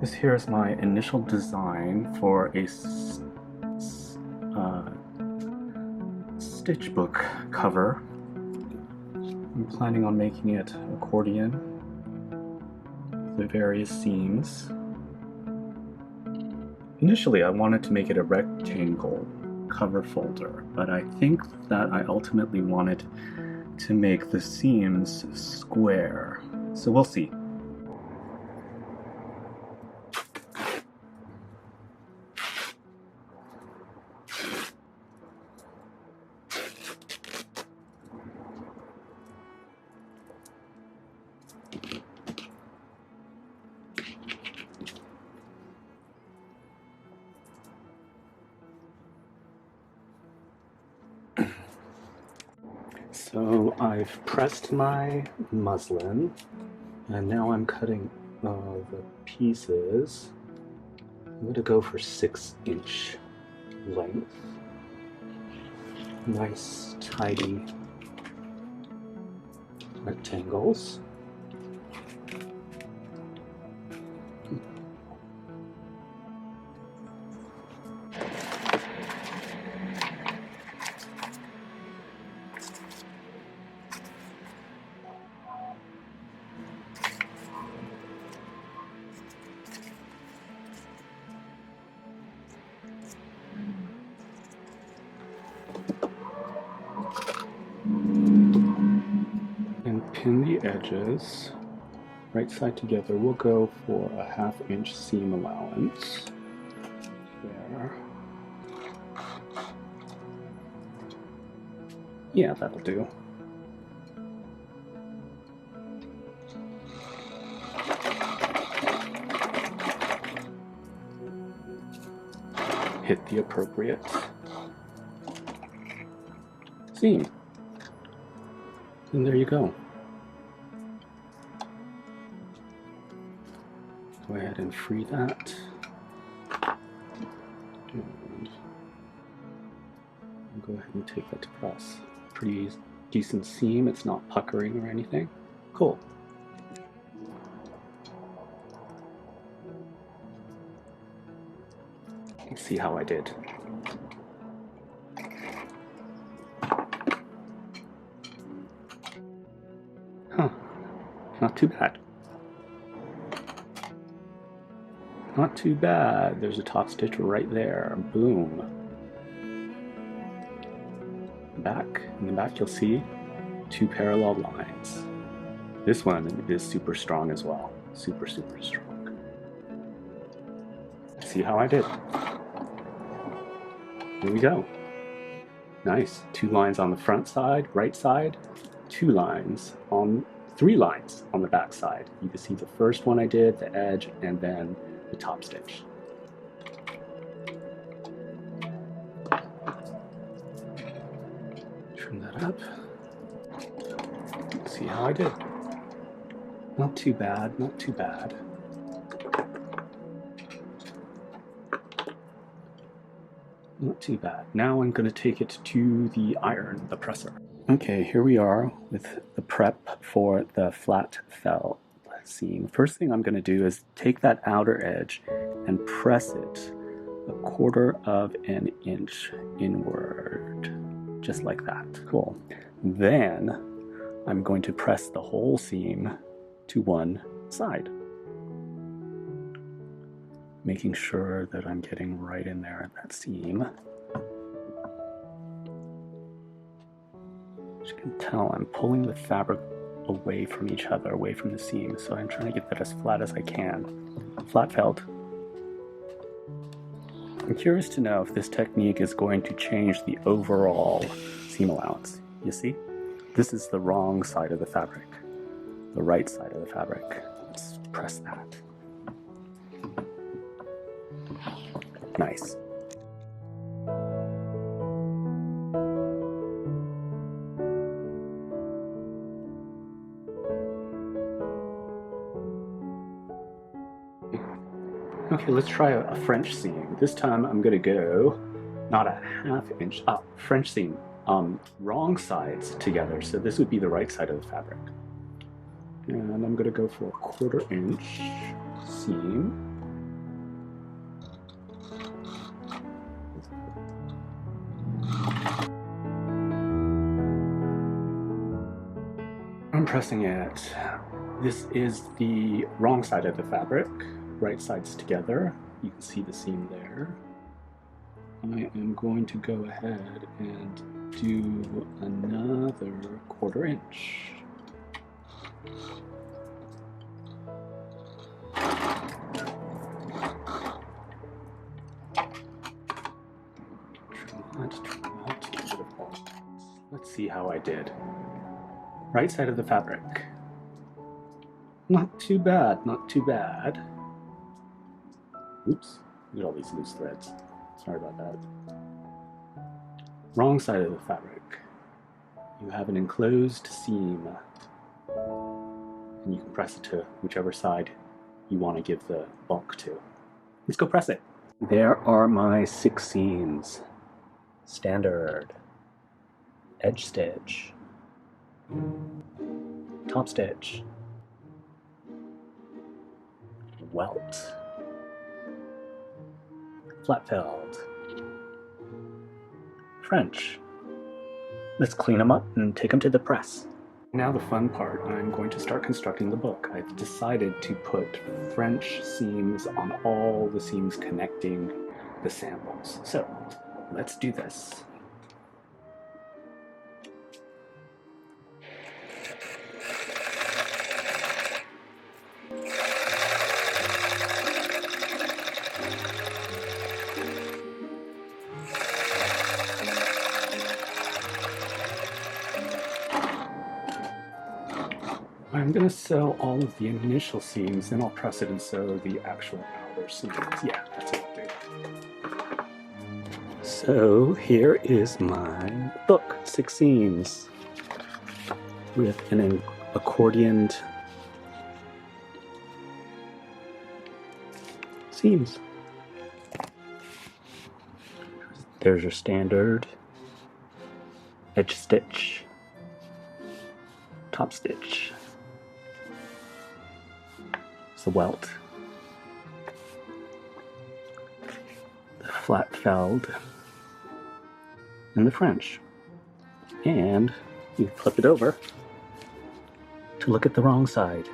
This here is my initial design for a stitch book cover. I'm planning on making it accordion, the various seams. Initially I wanted to make it a rectangle cover folder, but I think that I ultimately wanted to make the seams square. So we'll see. So I've pressed my muslin, and now I'm cutting the pieces. I'm going to go for 6-inch length. Nice, tidy rectangles. And pin the edges right side together. We'll go for a 1/2-inch seam allowance there. Yeah, that'll do. Hit the appropriate seam. And there you go. Go ahead and free that. And I'll go ahead and take that to press. Pretty decent seam, it's not puckering or anything. Cool. Let's see how I did. Huh, not too bad. Not too bad. There's a top stitch right there. Boom. In the back you'll see 2 parallel lines. This one is super strong as well. Super strong. See how I did. Here we go. Nice. 2 lines on the front side, right side, 3 lines on the back side. You can see the first one I did, the edge, and then the top stitch. Trim that up. See how I did. Not too bad, not too bad. Not too bad. Now I'm going to take it to the iron, the presser. Okay, here we are with the prep for the flat felt seam. First thing I'm going to do is take that outer edge and press it 1/4 inch inward, just like that. Cool. Then I'm going to press the whole seam to one side, making sure that I'm getting right in there at that seam. As you can tell, I'm pulling the fabric away from each other, away from the seam, so I'm trying to get that as flat as I can. Flat felt. I'm curious to know if this technique is going to change the overall seam allowance. You see? This is the wrong side of the fabric. The right side of the fabric. Let's press that. Nice. Okay, let's try a French seam. This time I'm gonna go not a 1/2 inch up, French seam, wrong sides together. So this would be the right side of the fabric. And I'm gonna go for a 1/4 inch seam. pressing it. This is the wrong side of the fabric. Right sides together. You can see the seam there. I am going to go ahead and do another 1/4 inch. Let's see how I did. Right side of the fabric. Not too bad, not too bad. Oops, look at all these loose threads. Sorry about that. Wrong side of the fabric. You have an enclosed seam, and you can press it to whichever side you want to give the bulk to. Let's go press it. There are my 6 seams. Standard, edge stitch, top stitch, welt, flat felled, French. Let's clean them up and take them to the press. Now the fun part, I'm going to start constructing the book. I've decided to put French seams on all the seams connecting the samples. So let's do this. I'm going to sew all of the initial seams, then I'll press it and sew the actual outer seams. Yeah, that's what I'll do. So here is my book, 6 seams, with an accordioned seams. There's your standard edge stitch, top stitch, the welt, the flat felled, and the French. And you flip it over to look at the wrong side.